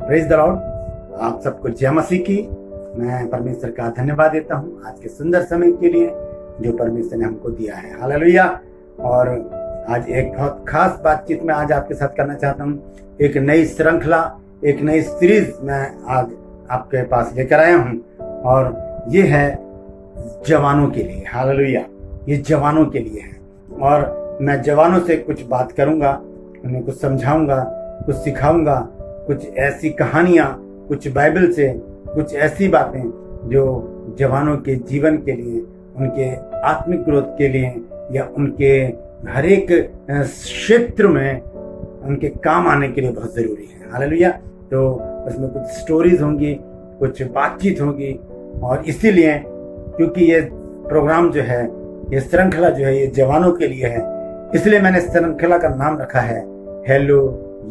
Praise the Lord. आप सबको जय मसीह की। मैं परमेश्वर का धन्यवाद देता हूँ आज के सुंदर समय के लिए जो परमेश्वर ने हमको दिया है। हालेलुया। और आज एक बहुत खास बातचीत मैं आज आपके साथ करना चाहता हूँ। एक नई श्रृंखला, एक नई सीरीज मैं आज आपके पास लेकर आया हूँ और ये है जवानों के लिए। हालेलुया। ये जवानों के लिए है और मैं जवानों से कुछ बात करूंगा, उन्हें कुछ समझाऊंगा, कुछ सिखाऊंगा, कुछ ऐसी कहानियां, कुछ बाइबल से, कुछ ऐसी बातें जो जवानों के जीवन के लिए, उनके आत्मिक ग्रोथ के लिए या उनके हर एक क्षेत्र में उनके काम आने के लिए बहुत जरूरी है। हालेलुया। तो उसमें कुछ स्टोरीज होंगी, कुछ बातचीत होगी और इसीलिए क्योंकि ये प्रोग्राम जो है, ये श्रृंखला जो है, ये जवानों के लिए है, इसलिए मैंने श्रृंखला का नाम रखा है हेलो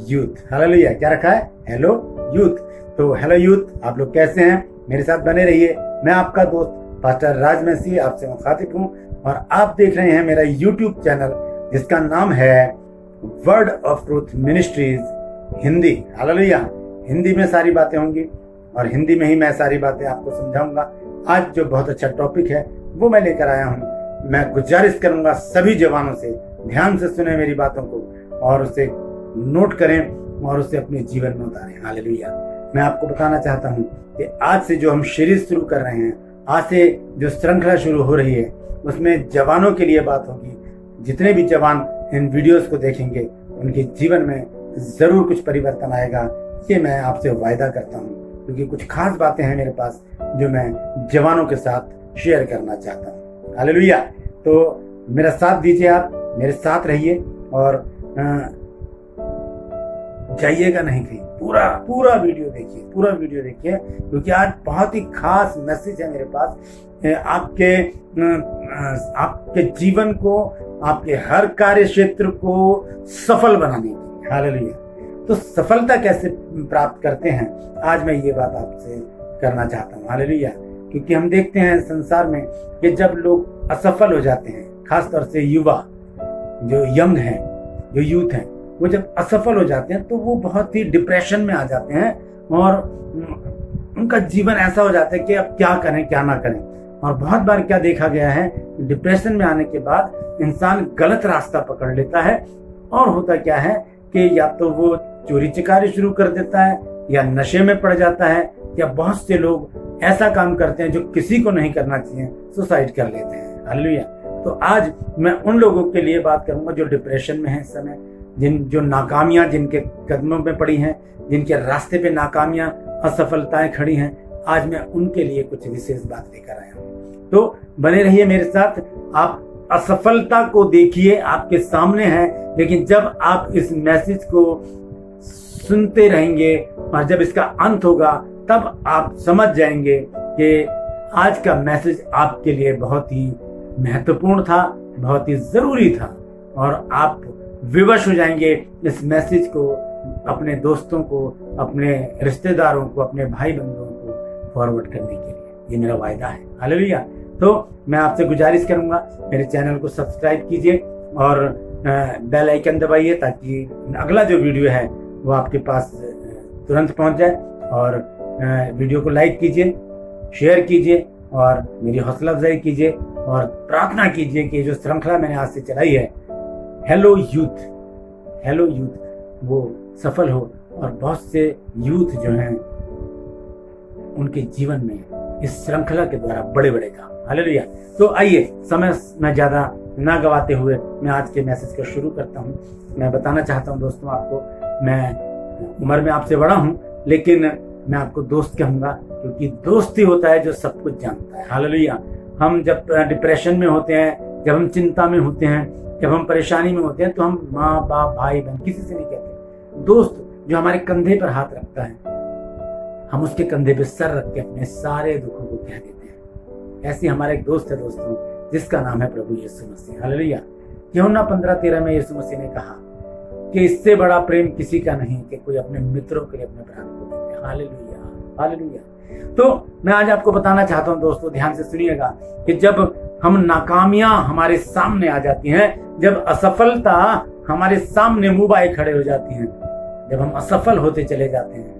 यूथ। हालेलुया। क्या रखा है? Hello youth. तो हेलो यूथ, आप लोग कैसे हैं? मेरे साथ बने रहिए। मैं आपका दोस्त पास्टर राज मसीह आपसे मुखातिब हूँ और आप देख रहे हैं मेरा यूट्यूब चैनल जिसका नाम है word of truth ministries Hindi. Hallelujah. Hindi में सारी बातें होंगी और हिंदी में ही मैं सारी बातें आपको समझाऊंगा। आज जो बहुत अच्छा टॉपिक है वो मैं लेकर आया हूँ। मैं गुजारिश करूंगा सभी जवानों से, ध्यान से सुने मेरी बातों को और उसे नोट करें और उसे अपने जीवन में उतारें। हालेलुया। मैं आपको बताना चाहता हूँ कि आज से जो हम सीरीज शुरू कर रहे हैं, आज से जो श्रृंखला शुरू हो रही है, उसमें जवानों के लिए बात होगी। जितने भी जवान इन वीडियोस को देखेंगे उनके जीवन में जरूर कुछ परिवर्तन आएगा, ये मैं आपसे वायदा करता हूँ, क्योंकि कुछ खास बातें हैं मेरे पास जो मैं जवानों के साथ शेयर करना चाहता हूँ। हालेलुया। तो मेरा साथ दीजिए, आप मेरे साथ रहिए और जाइएगा नहीं कहीं। पूरा वीडियो देखिए, पूरा वीडियो देखिए, क्योंकि आज बहुत ही खास मैसेज है मेरे पास आपके जीवन को, आपके हर कार्य क्षेत्र को सफल बनाने के लिए। हालेलुया। तो सफलता कैसे प्राप्त करते हैं, आज मैं ये बात आपसे करना चाहता हूँ। हालेलुया। क्योंकि हम देखते हैं संसार में कि जब लोग असफल हो जाते हैं, खासतौर से युवा जो यंग हैं, जो यूथ हैं, वो जब असफल हो जाते हैं तो वो बहुत ही डिप्रेशन में आ जाते हैं और उनका जीवन ऐसा हो जाता है कि अब क्या करें क्या ना करें। और बहुत बार क्या देखा गया है, डिप्रेशन में आने के बाद इंसान गलत रास्ता पकड़ लेता है और होता क्या है कि या तो वो चोरी चकारी शुरू कर देता है या नशे में पड़ जाता है, या बहुत से लोग ऐसा काम करते हैं जो किसी को नहीं करना चाहिए, सुसाइड कर लेते हैं। हालेलुया। तो आज मैं उन लोगों के लिए बात करूंगा जो डिप्रेशन में है इस समय, जो नाकामियां जिनके कदमों में पड़ी हैं, जिनके रास्ते पे नाकामियां, असफलताएं खड़ी हैं, आज मैं उनके लिए कुछ विशेष बात लेकर आया हूं। तो बने रहिए मेरे साथ। आप असफलता को देखिए, आपके सामने है, लेकिन जब आप इस मैसेज को सुनते रहेंगे और जब इसका अंत होगा तब आप समझ जाएंगे कि आज का मैसेज आपके लिए बहुत ही महत्वपूर्ण था, बहुत ही जरूरी था और आप विवश हो जाएंगे इस मैसेज को अपने दोस्तों को, अपने रिश्तेदारों को, अपने भाई बंधुओं को फॉरवर्ड करने के लिए। ये मेरा वायदा है। हालेलुया। तो मैं आपसे गुजारिश करूंगा, मेरे चैनल को सब्सक्राइब कीजिए और बेल आइकन दबाइए ताकि अगला जो वीडियो है वो आपके पास तुरंत पहुंच जाए। और वीडियो को लाइक कीजिए, शेयर कीजिए और मेरी हौसला अफजाई कीजिए और प्रार्थना कीजिए कि जो श्रृंखला मैंने आज से चलाई है हेलो यूथ, हेलो यूथ, वो सफल हो और बहुत से यूथ जो हैं उनके जीवन में इस श्रृंखला के द्वारा बड़े बड़े काम। हालेलुया। तो आइए, समय में ज्यादा ना गवाते हुए मैं आज के मैसेज को शुरू करता हूँ। मैं बताना चाहता हूँ दोस्तों आपको, मैं उम्र में आपसे बड़ा हूँ लेकिन मैं आपको दोस्त कहूंगा, क्योंकि दोस्त ही होता है जो सब कुछ जानता है। हालेलुया। हम जब डिप्रेशन में होते हैं, जब हम चिंता में होते हैं, जब हम परेशानी में होते हैं, तो हम माँ बाप भाई बहन किसी से नहीं कहते। दोस्त जो हमारे कंधे पर हाथ रखता है, हम उसके कंधे पे सर रख के अपने सारे दुखों को कह देते हैं। ऐसे हमारा एक दोस्त है दोस्तों, जिसका नाम है प्रभु यीशु मसीह। हालेलुया। यूहन्ना 15:13 में यीशु मसीह ने कहा कि इससे बड़ा प्रेम किसी का नहीं कि कोई अपने मित्रों के लिए अपने प्राण को दे। हालेलुया। हालेलुया। तो मैं आज आपको बताना चाहता हूं दोस्तों, ध्यान से सुनिएगा, कि जब हम नाकामियां हमारे सामने आ जाती हैं, जब असफलता हमारे सामने मुंह बाए खड़े हो जाती हैं, जब हम असफल होते चले जाते हैं,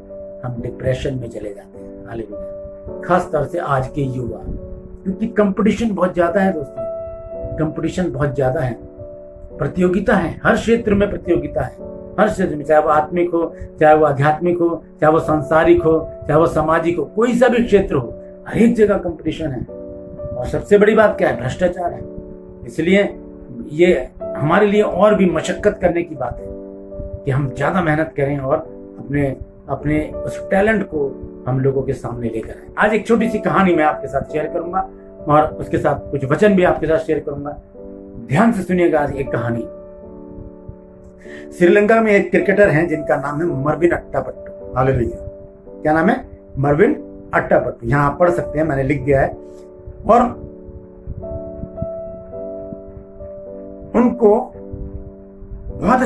हम डिप्रेशन में चले जाते हैं। हालेलुया। खास तौर से आज के युवा, क्योंकि कंपटीशन बहुत ज्यादा है दोस्तों, कंपटीशन बहुत ज्यादा है, प्रतियोगिता है, हर क्षेत्र में प्रतियोगिता है, हर क्षेत्र में, चाहे वो आत्मिक हो, चाहे वो आध्यात्मिक हो, चाहे वो सांसारिक हो, चाहे वो सामाजिक हो, कोई सा भी क्षेत्र हो, हर एक जगह कंपटीशन है। और सबसे बड़ी बात क्या है? भ्रष्टाचार है। इसलिए ये हमारे लिए और भी मशक्कत करने की बात है कि हम ज्यादा मेहनत करें और अपने उस टैलेंट को हम लोगों के सामने लेकर आए। आज एक छोटी सी कहानी मैं आपके साथ शेयर करूंगा और उसके साथ कुछ वचन भी आपके साथ शेयर करूंगा। ध्यान से सुनिएगा आज एक कहानी। श्रीलंका में एक क्रिकेटर हैं जिनका नाम है मरविन अट्टापट्टू। हालेलुया। क्या नाम है? मरविन अट्टापट्टू। यहां आप पढ़ सकते हैं, मैंने लिख दिया है। और उनको बहुत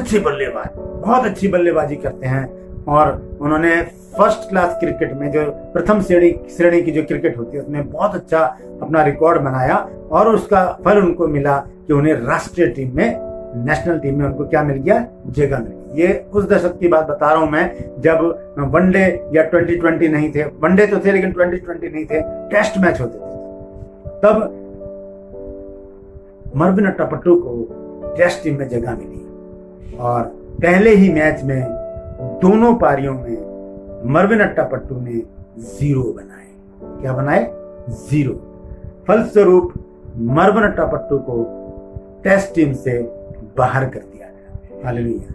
अच्छी बल्लेबाजी करते हैं और उन्होंने फर्स्ट क्लास क्रिकेट में, जो प्रथम श्रेणी की जो क्रिकेट होती है, उसमें बहुत अच्छा अपना रिकॉर्ड बनाया और उसका फल उनको मिला कि उन्हें राष्ट्रीय टीम में, नेशनल टीम में उनको क्या मिल गया? जगह मिल गई। ये उस दशक की बात बता रहा हूं मैं जब वनडे या 2020 नहीं थे। वनडे तो थे लेकिन 2020 नहीं थे, टेस्ट मैच होते थे। तब मरविन अट्टापट्टू को टेस्ट टीम में जगह मिली और पहले ही मैच में दोनों पारियों में मरविन अट्टापट्टू ने 0 बनाए। क्या बनाए? 0। फलस्वरूप मरविन अट्टापट्टू को टेस्ट टीम से बाहर कर दिया गया। हालेलुया।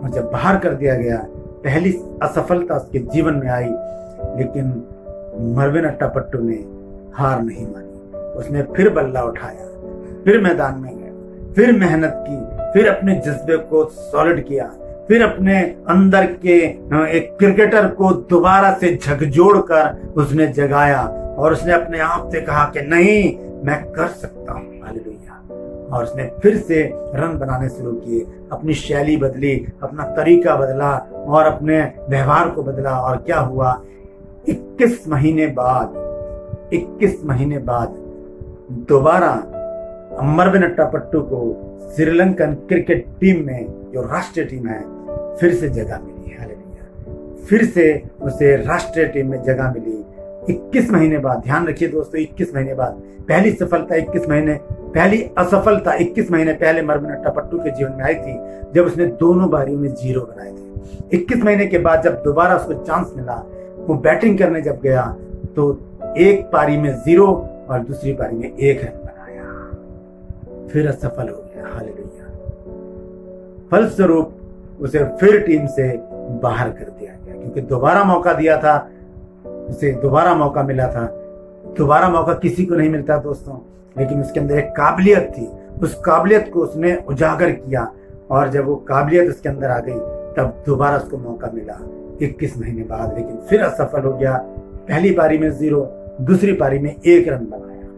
और जब बाहर कर दिया गया, पहली असफलता उसके जीवन में आई, लेकिन मरविन अट्टापट्टू ने हार नहीं मानी। उसने फिर बल्ला उठाया, फिर मैदान में गया, फिर मेहनत की, फिर अपने जज्बे को सॉलिड किया, फिर अपने अंदर के एक क्रिकेटर को दोबारा से झकझोड़ कर उसने जगाया और उसने अपने आप से कहा कि नहीं, मैं कर सकता हूं। हालेलुया। और उसने फिर से रन बनाने शुरू किए, अपनी शैली बदली, अपना तरीका बदला और अपने व्यवहार को बदला। और क्या हुआ? 21 महीने बाद दोबारा मरविन अट्टापट्टू को श्रीलंकन क्रिकेट टीम में, जो राष्ट्रीय टीम है, फिर से जगह मिली। हालेलुया। फिर से उसे राष्ट्रीय टीम में जगह मिली 21 महीने बाद। ध्यान रखिए दोस्तों, 21 महीने बाद। पहली असफलता 21 महीने पहले मरविन अट्टापट्टू के जीवन में आई थी, जब उसने दोनों बारियों में 0 बनाए थे। 21 महीने के बाद जब दोबारा उसको चांस मिला, वो बैटिंग करने जब गया, तो एक पारी में 0 और दूसरी पारी में 1 रन बनाया, फिर असफल हो गया। हालेलुया। फलस्वरूप उसे फिर टीम से बाहर कर दिया गया, क्योंकि दोबारा मौका दिया था, उसे दोबारा मौका मिला था। दोबारा मौका किसी को नहीं मिलता दोस्तों, लेकिन उसके अंदर एक काबिलियत थी, उस काबिलियत को उसने उजागर किया और जब वो काबिलियत उसके अंदर आ गई, तब दोबारा उसको मौका मिला 21 महीने बाद, लेकिन फिर असफल हो गया। पहली पारी में 0, दूसरी पारी में 1 रन बनाया,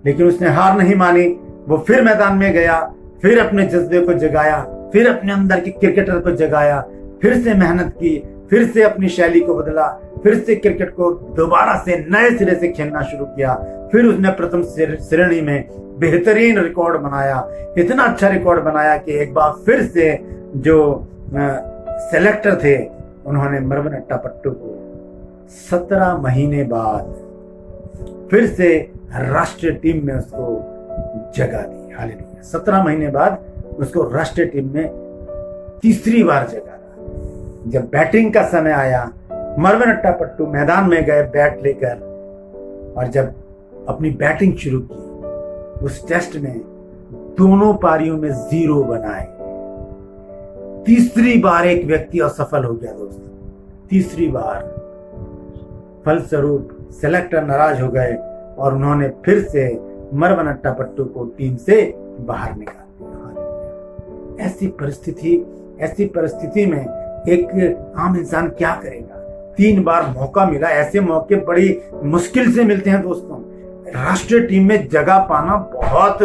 लेकिन उसने हार नहीं मानी। वो फिर मैदान में गया, फिर अपने जज्बे को जगाया, फिर अपने अंदर के क्रिकेटर को जगाया, फिर से मेहनत की, फिर से अपनी शैली को बदला, फिर से क्रिकेट को दोबारा से नए सिरे से खेलना शुरू किया। फिर उसने प्रथम श्रेणी में बेहतरीन रिकॉर्ड बनाया, इतना अच्छा रिकॉर्ड बनाया कि एक बार फिर से जो सेलेक्टर थे, उन्होंने मरविन अट्टापट्टू को 17 महीने बाद फिर से राष्ट्रीय टीम में उसको जगह दी। हालेलुया। 17 महीने बाद उसको राष्ट्रीय टीम में तीसरी बार जगह दी। जब बैटिंग का समय आया, मरविन अट्टापट्टू मैदान में गए बैट लेकर, और जब अपनी बैटिंग शुरू की, उस टेस्ट में दोनों पारियों में 0 बनाए। तीसरी बार एक व्यक्ति असफल हो गया दोस्तों, तीसरी बार। फलस्वरूप सेलेक्टर नाराज हो गए और उन्होंने फिर से मरविन अट्टापट्टू को टीम से बाहर निकाल दिया। ऐसी परिस्थिति में एक आम इंसान क्या करेगा? 3 बार मौका मिला। ऐसे मौके बड़ी मुश्किल से मिलते हैं दोस्तों। राष्ट्रीय टीम में जगह पाना बहुत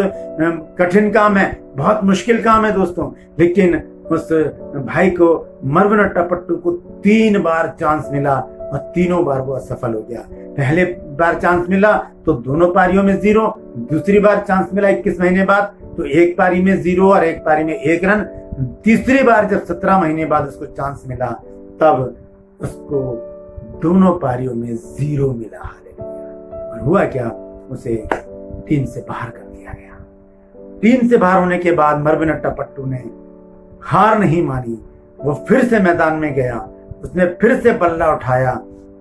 कठिन काम है, बहुत मुश्किल काम है दोस्तों। लेकिन उस भाई को, मरविन अट्टापट्टू को 3 बार चांस मिला और तीनों बार वो असफल हो गया। पहले बार चांस मिला तो दोनों पारियों में 0, दूसरी बार चांस मिला 21 महीने बाद तो एक पारी में 0 और एक पारी में 1 रन। तीसरी बार जब 17 महीने बाद उसको चांस मिला, तब उसको दोनों पारियों में 0 मिला। हालेलुया। और हुआ क्या, उसे टीम से बाहर कर दिया गया। टीम से बाहर होने के बाद मरविन अट्टापट्टू ने हार नहीं मानी, वो फिर से मैदान में गया, उसने फिर से बल्ला उठाया,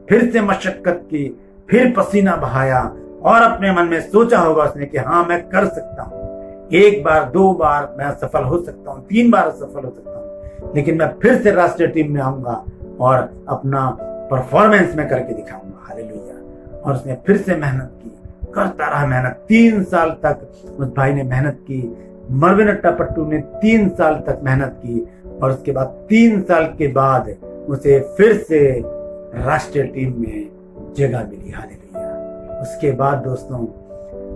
फिर से मशक्कत की, फिर पसीना बहाया और अपने मन में सोचा होगा उसने कि हाँ मैं कर सकता हूँ, 1 बार 2 बार मैं सफल हो सकता हूँ, 3 बार सफल हो सकता हूँ, लेकिन मैं फिर से राष्ट्रीय टीम में आऊंगा और अपना परफॉर्मेंस में करके दिखाऊंगा। हालेलुया। और उसने फिर से मेहनत की, करता रहा मेहनत। 3 साल तक उस भाई ने मेहनत की, मरविन अट्टापट्टू ने 3 साल तक मेहनत की और उसके बाद 3 साल के बाद उसे फिर से राष्ट्रीय टीम में जगह मिली। हालेलुया। उसके बाद दोस्तों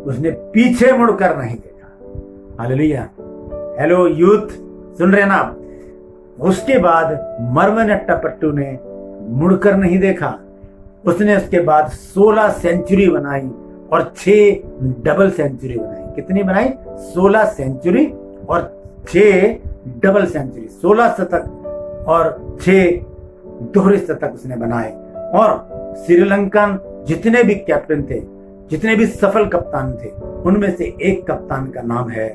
उसने पीछे मुड़कर नहीं देखा। हालेलुया। हेलो यूथ, सुन रहे ना आप? उसके बाद मरविन अट्टापट्टू ने मुड़कर नहीं देखा। उसने उसके बाद 16 सेंचुरी बनाई और 6 डबल सेंचुरी बनाई। कितनी बनाई? 16 सेंचुरी और 6 डबल सेंचुरी। 16 शतक और 6 दोहरे शतक उसने बनाए। और श्रीलंकन जितने भी कैप्टन थे, जितने भी सफल कप्तान थे, उनमें से एक कप्तान का नाम है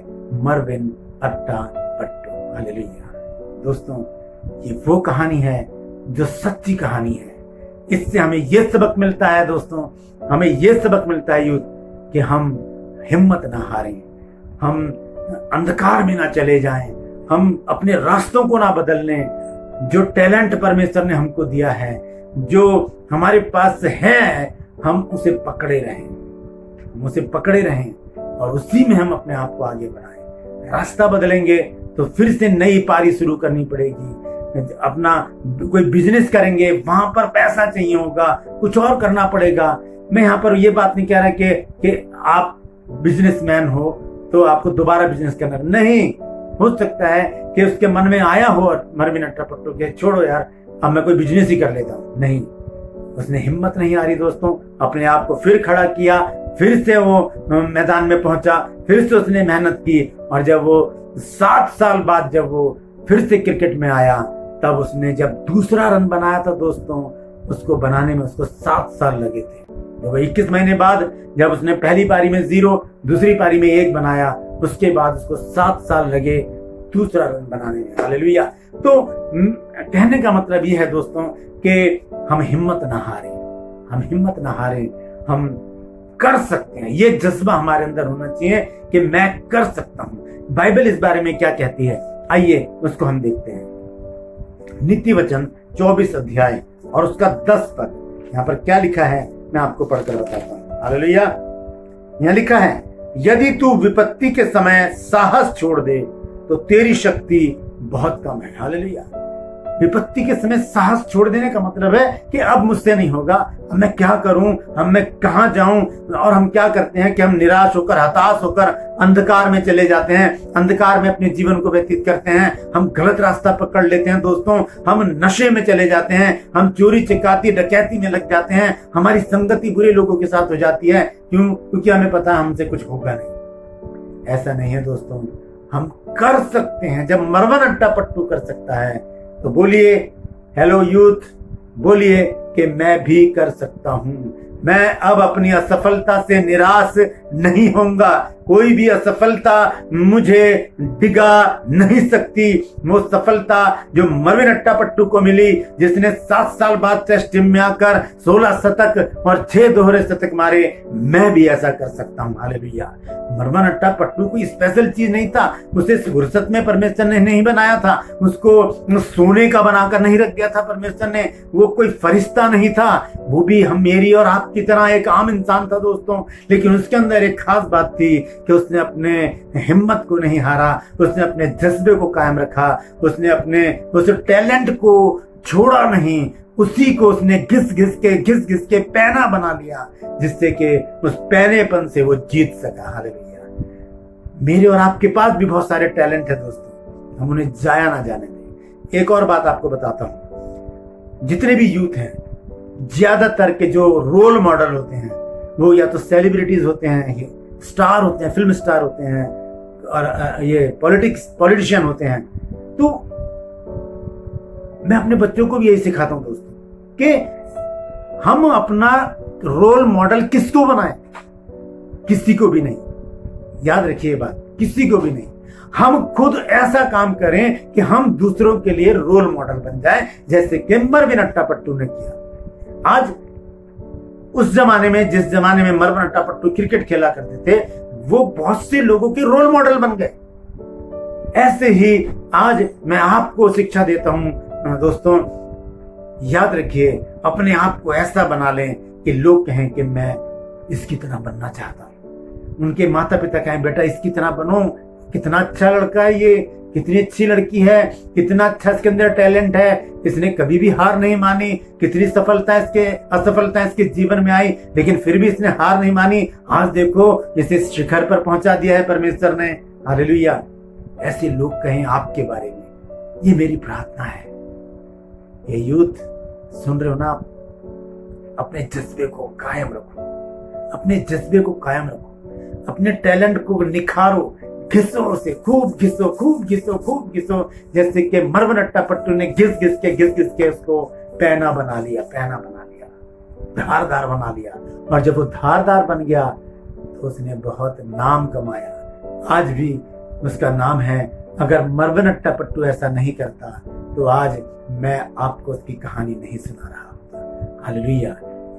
मरविन अट्टापट्टू। हालेलुया। दोस्तों ये वो कहानी है जो सच्ची कहानी है। इससे हमें यह सबक मिलता है दोस्तों, हमें यह सबक मिलता है यूथ, कि हम हिम्मत ना हारें, हम अंधकार में ना चले जाएं, हम अपने रास्तों को ना बदल लें। जो टैलेंट परमेश्वर ने हमको दिया है, जो हमारे पास है, हम उसे पकड़े रहें, हम उसे पकड़े रहें और उसी में हम अपने आप को आगे बढ़ाएं। रास्ता बदलेंगे तो फिर से नई पारी शुरू करनी पड़ेगी। अपना कोई बिजनेस करेंगे, वहां पर पैसा चाहिए होगा, कुछ और करना पड़ेगा। मैं यहाँ पर ये बात नहीं कह रहा कि आप बिजनेसमैन हो तो आपको दोबारा बिजनेस करना नहीं। हो सकता है कि उसके मन में आया हो मरविन अट्टापट्टू के, छोड़ो यार अब मैं कोई बिजनेस ही कर लेता हूँ। नहीं, उसने हिम्मत नहीं हारी दोस्तों, अपने आप को फिर खड़ा किया, फिर से वो मैदान में पहुंचा, फिर से उसने मेहनत की और जब वो 7 साल बाद जब वो फिर से क्रिकेट में आया, तब उसने जब दूसरा रन बनाया था दोस्तों, उसको बनाने में उसको 7 साल लगे थे। तो 21 महीने बाद जब उसने पहली पारी में 0, दूसरी पारी में 1 बनाया, उसके बाद उसको 7 साल लगे दूसरा रन बनाने में। हालेलुया। तो कहने का मतलब ये है दोस्तों कि हम हिम्मत ना हारें, हम हिम्मत ना हारें, हम कर सकते हैं। ये जज्बा हमारे अंदर होना चाहिए कि मैं कर सकता हूं। बाइबल इस बारे में क्या कहती है, आइए उसको हम देखते हैं। नीति वचन 24 अध्याय और उसका 10 पद, यहाँ पर क्या लिखा है मैं आपको पढ़कर बताता हूँ। हालेलुया। यहाँ लिखा है, यदि तू विपत्ति के समय साहस छोड़ दे तो तेरी शक्ति बहुत कम है। हालेलुया। विपत्ति के समय साहस छोड़ देने का मतलब है कि अब मुझसे नहीं होगा, अब मैं क्या करूं, अब मैं कहां जाऊं। और हम क्या करते हैं कि हम निराश होकर, हताश होकर अंधकार में चले जाते हैं, अंधकार में अपने जीवन को व्यतीत करते हैं, हम गलत रास्ता पकड़ लेते हैं दोस्तों, हम नशे में चले जाते हैं, हम चोरी चकाती डकैती में लग जाते हैं, हमारी संगति बुरे लोगों के साथ हो जाती है। क्यों? क्योंकि हमें पता है हमसे कुछ होगा नहीं। ऐसा नहीं है दोस्तों, हम कर सकते हैं। जब मरविन अट्टापट्टू कर सकता है तो बोलिए, हेलो यूथ, बोलिए कि मैं भी कर सकता हूं। मैं अब अपनी असफलता से निराश नहीं होऊंगा। कोई भी असफलता मुझे डिगा नहीं सकती। वो सफलता जो मरविन अट्टापट्टू को मिली, जिसने 7 साल बाद टेस्ट टीम में आकर 16 शतक और 6 दोहरे शतक मारे, मैं भी ऐसा कर सकता हूं। हालेलुया। मरविन अट्टापट्टू कोई स्पेशल चीज नहीं था, उसे फुर्सत में परमेश्वर ने नहीं बनाया था, उसको सोने का बनाकर नहीं रख दिया था परमेश्वर ने। वो कोई फरिश्ता नहीं था, वो भी हम मेरी और आपकी तरह एक आम इंसान था दोस्तों। लेकिन उसके अंदर एक खास बात थी कि उसने अपने हिम्मत को नहीं हारा, उसने अपने जज्बे को कायम रखा, उसने अपने उस टैलेंट को छोड़ा नहीं, उसी को उसने घिस घिस के पैना बना लिया, जिससे कि उस पैनेपन से वो जीत सका। हालेलुया। मेरे और आपके पास भी बहुत सारे टैलेंट है दोस्तों, हम उन्हें जाया ना जाने दें। एक और बात आपको बताता हूं, जितने भी यूथ हैं, ज्यादातर के जो रोल मॉडल होते हैं वो या तो सेलिब्रिटीज होते हैं, ये स्टार होते हैं, फिल्म स्टार होते हैं, और ये पॉलिटिशियन होते हैं। तो मैं अपने बच्चों को भी यही सिखाता हूं दोस्तों कि हम अपना रोल मॉडल किसको बनाए? किसी को भी नहीं। याद रखिए बात, किसी को भी नहीं। हम खुद ऐसा काम करें कि हम दूसरों के लिए रोल मॉडल बन जाए, जैसे कि मरविन अट्टापट्टू ने किया। आज उस जमाने में, जिस जमाने में मरविन अट्टापट्टू क्रिकेट खेला करते थे, वो बहुत से लोगों के रोल मॉडल बन गए। ऐसे ही आज मैं आपको शिक्षा देता हूं दोस्तों, याद रखिए, अपने आप को ऐसा बना लें कि लोग कहें कि मैं इसकी तरह बनना चाहता हूं। उनके माता पिता कहें बेटा इसकी तरह बनो, कितना अच्छा लड़का है ये, कितनी अच्छी लड़की है, कितना अच्छा इसके अंदर टैलेंट है, इसने कभी भी हार नहीं मानी, कितनी सफलता असफलता इसके जीवन में आई, लेकिन फिर भी इसने हार नहीं मानी। आज देखो इसे शिखर पर पहुंचा दिया है परमेश्वर ने। हालेलुया। ऐसे लोग कहें आपके बारे में, ये मेरी प्रार्थना है। ये यूथ सुन रहे हो ना, अपने जज्बे को कायम रखो, अपने जज्बे को कायम रखो, अपने टैलेंट को निखारो, घिसो उसे, खूब घिसो, खूब घिसो, खूब घिसो, जैसे कि मरविन अट्टापट्टू ने घिस घिस के उसको पैना बना लिया, धारदार बना लिया। और जब वो धारदार बन गया तो उसने बहुत नाम कमाया। आज भी उसका नाम है। अगर मरविन अट्टापट्टू ऐसा नहीं करता तो आज मैं आपको उसकी कहानी नहीं सुना रहा होता। हालेलुया।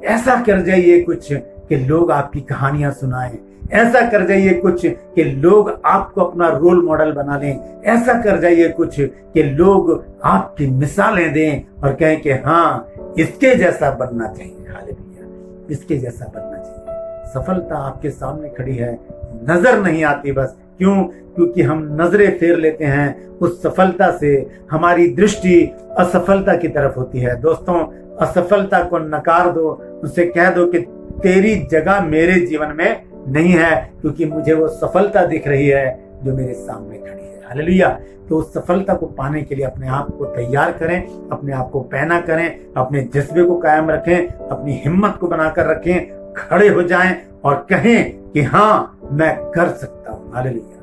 ऐसा कर जाइए कुछ कि लोग आपकी कहानियां सुनाएं, ऐसा कर जाइए कुछ कि लोग आपको अपना रोल मॉडल बना लें, ऐसा कर जाइए कुछ कि लोग आपकी मिसालें दें और कहें कि हाँ इसके जैसा बनना चाहिए। हालेलुया, इसके जैसा बनना चाहिए। सफलता आपके सामने खड़ी है, नजर नहीं आती बस। क्यों? क्योंकि हम नजरें फेर लेते हैं उस सफलता से, हमारी दृष्टि असफलता की तरफ होती है। दोस्तों, असफलता को नकार दो, उससे कह दो कि तेरी जगह मेरे जीवन में नहीं है, क्योंकि मुझे वो सफलता दिख रही है जो मेरे सामने खड़ी है। हालेलुया। तो उस सफलता को पाने के लिए अपने आप को तैयार करें, अपने आप को पैना करें, अपने जज्बे को कायम रखें, अपनी हिम्मत को बनाकर रखें, खड़े हो जाएं और कहें कि हाँ मैं कर सकता हूं। हालेलुया।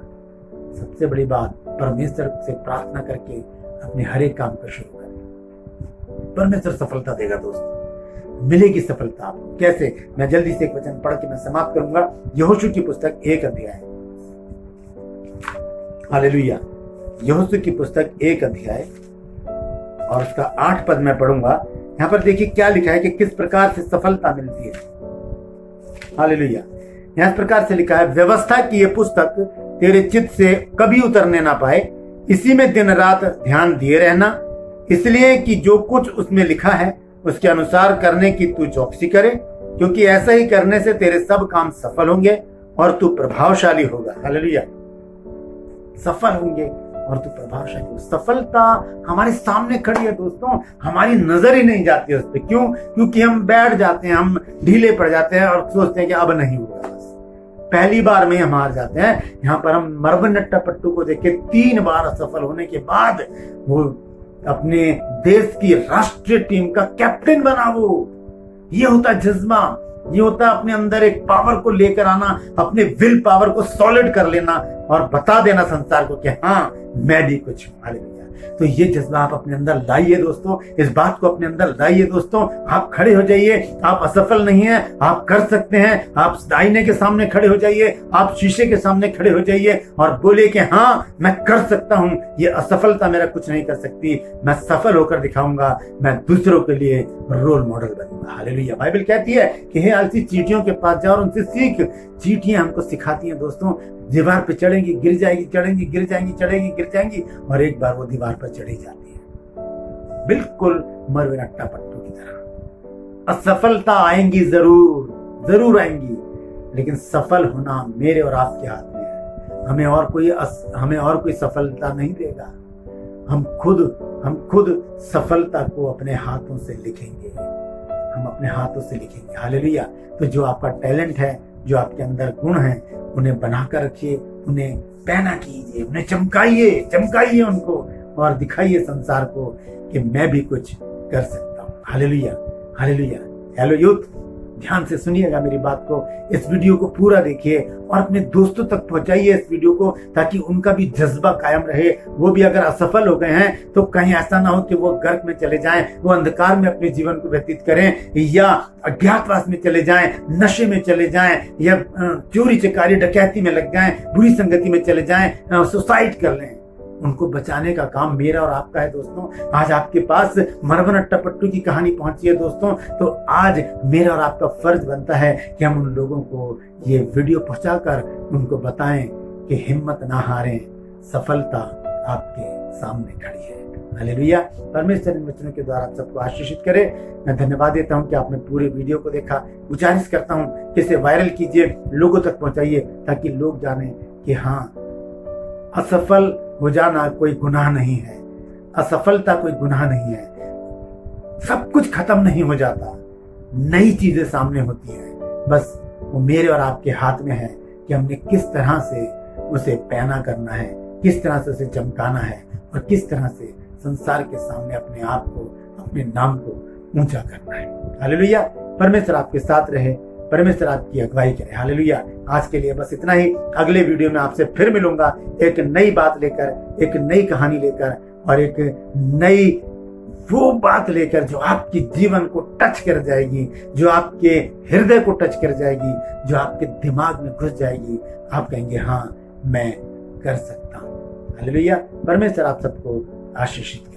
सबसे बड़ी बात, परमेश्वर से प्रार्थना करके अपने हर एक काम को शुरू करें। परमेश्वर सफलता देगा दोस्तों, मिलेगी सफलता आपको। कैसे? मैं जल्दी से एक वचन पढ़ के मैं समाप्त करूंगा। यहोशू की पुस्तक 1 अध्याय। हालेलुया। यहोशू की पुस्तक 1 अध्याय और उसका 8 पद मैं पढ़ूंगा। यहां पर देखिए क्या लिखा है कि किस प्रकार से सफलता मिलती है। हालेलुया। यहां इस प्रकार से लिखा है, व्यवस्था की यह पुस्तक तेरे चित्त से कभी उतरने ना पाए, इसी में दिन रात ध्यान दिए रहना, इसलिए कि जो कुछ उसमें लिखा है उसके अनुसार करने की तू चौकसी करे, क्योंकि ऐसा ही करने से तेरे सब काम सफल होंगे और तू प्रभावशाली होगा। हालेलुया। सफल होंगे और तू प्रभावशाली होगा। सफलता हमारे सामने खड़ी है दोस्तों, हमारी नजर ही नहीं जाती है उस पर। क्यों? क्योंकि हम बैठ जाते हैं, हम ढीले पड़ जाते हैं और सोचते हैं कि अब नहीं होगा, बस पहली बार में हम हार जाते हैं। यहाँ पर हम मरविन अट्टापट्टू को देखे, 3 बार असफल होने के बाद वो अपने देश की राष्ट्रीय टीम का कैप्टन बना। वो ये होता जज्बा, ये होता अपने अंदर एक पावर को लेकर आना, अपने विल पावर को सॉलिड कर लेना और बता देना संसार को कि हाँ मैं भी कुछ हूं। हालेलुया। तो ये जज्बा आप अपने अंदर लाइए दोस्तों, इस बात को अपने अंदर लाइए दोस्तों। आप खड़े हो जाइए, आप असफल नहीं हैं, आप कर सकते हैं। आप आईने के सामने खड़े हो जाइए, आप शीशे के सामने खड़े हो जाइए और बोलिए कि हाँ मैं कर सकता हूं, ये असफलता मेरा कुछ नहीं कर सकती, मैं सफल होकर दिखाऊंगा, मैं दूसरों के लिए रोल मॉडल बनूंगा। हालेलुया। बाइबल कहती है कि हे आलसी, चींटियों के पास जाओ और उनसे सीख। चींटियां हमको सिखाती हैं दोस्तों, दीवार पे चढ़ेंगी, गिर जाएगी, चढ़ेंगी, गिर जाएंगी, चढ़ेंगी, गिर जाएंगी, और एक बार वो दीवार पर चढ़ी जाती है। बिल्कुल मरविन अट्टापट्टू की तरह असफलता आएंगी, जरूर आएंगी, लेकिन सफल होना मेरे और आपके हाथ में है। हमें और कोई सफलता नहीं देगा। हम खुद सफलता को अपने हाथों से लिखेंगे, हम अपने हाथों से लिखेंगे। हालेलुया। तो जो आपका टैलेंट है, जो आपके अंदर गुण है, उन्हें बनाकर रखिए, उन्हें पैना कीजिए, उन्हें चमकाइए उनको और दिखाइए संसार को कि मैं भी कुछ कर सकता हूँ। हालेलुया। हालेलुया। हेलो यूथ, ध्यान से सुनिएगा मेरी बात को, इस वीडियो को पूरा देखिए और अपने दोस्तों तक पहुंचाइए इस वीडियो को, ताकि उनका भी जज्बा कायम रहे। वो भी अगर असफल हो गए हैं तो कहीं ऐसा ना हो कि वो गर्क में चले जाएं, वो अंधकार में अपने जीवन को व्यतीत करें, या अज्ञातवास में चले जाएं, नशे में चले जाएं, या चोरी चकारी डकैती में लग जाएं, बुरी संगति में चले जाएं, सुसाइड कर लें। उनको बचाने का काम मेरा और आपका है दोस्तों। आज आपके पास मरवन अट्टापट्टू की कहानी पहुंची है दोस्तों, तो आज मेरा और आपका फर्ज बनता है कि हम उन लोगों को ये वीडियो पहुंचाकर उनको बताएं कि हिम्मत ना हारें, सफलता आपके सामने खड़ी है। हालेलुया। परमेश्वर इन वचनों के द्वारा सबको आशीषित करे। मैं धन्यवाद देता हूं कि आपने पूरे वीडियो को देखा। गुजारिश करता हूं कि इसे वायरल कीजिए, लोगों तक पहुंचाइए, ताकि लोग जाने कि हाँ, असफल हो जाना कोई गुनाह नहीं है, असफलता कोई गुनाह नहीं है। सब कुछ खत्म नहीं हो जाता, नई चीजें सामने होती हैं। बस वो मेरे और आपके हाथ में है कि हमने किस तरह से उसे पैना करना है, किस तरह से उसे चमकाना है और किस तरह से संसार के सामने अपने आप को, अपने नाम को ऊंचा करना है। हालेलुया। परमेश्वर आपके साथ रहे, परमेश्वर आपकी अगुवाई करे। हालेलुया। आज के लिए बस इतना ही। अगले वीडियो में आपसे फिर मिलूंगा, एक नई बात लेकर, एक नई कहानी लेकर और एक नई वो बात लेकर जो आपके जीवन को टच कर जाएगी, जो आपके हृदय को टच कर जाएगी, जो आपके दिमाग में घुस जाएगी। आप कहेंगे हाँ, मैं कर सकता हूं। हालेलुया। परमेश्वर आप सबको आशीषित करे।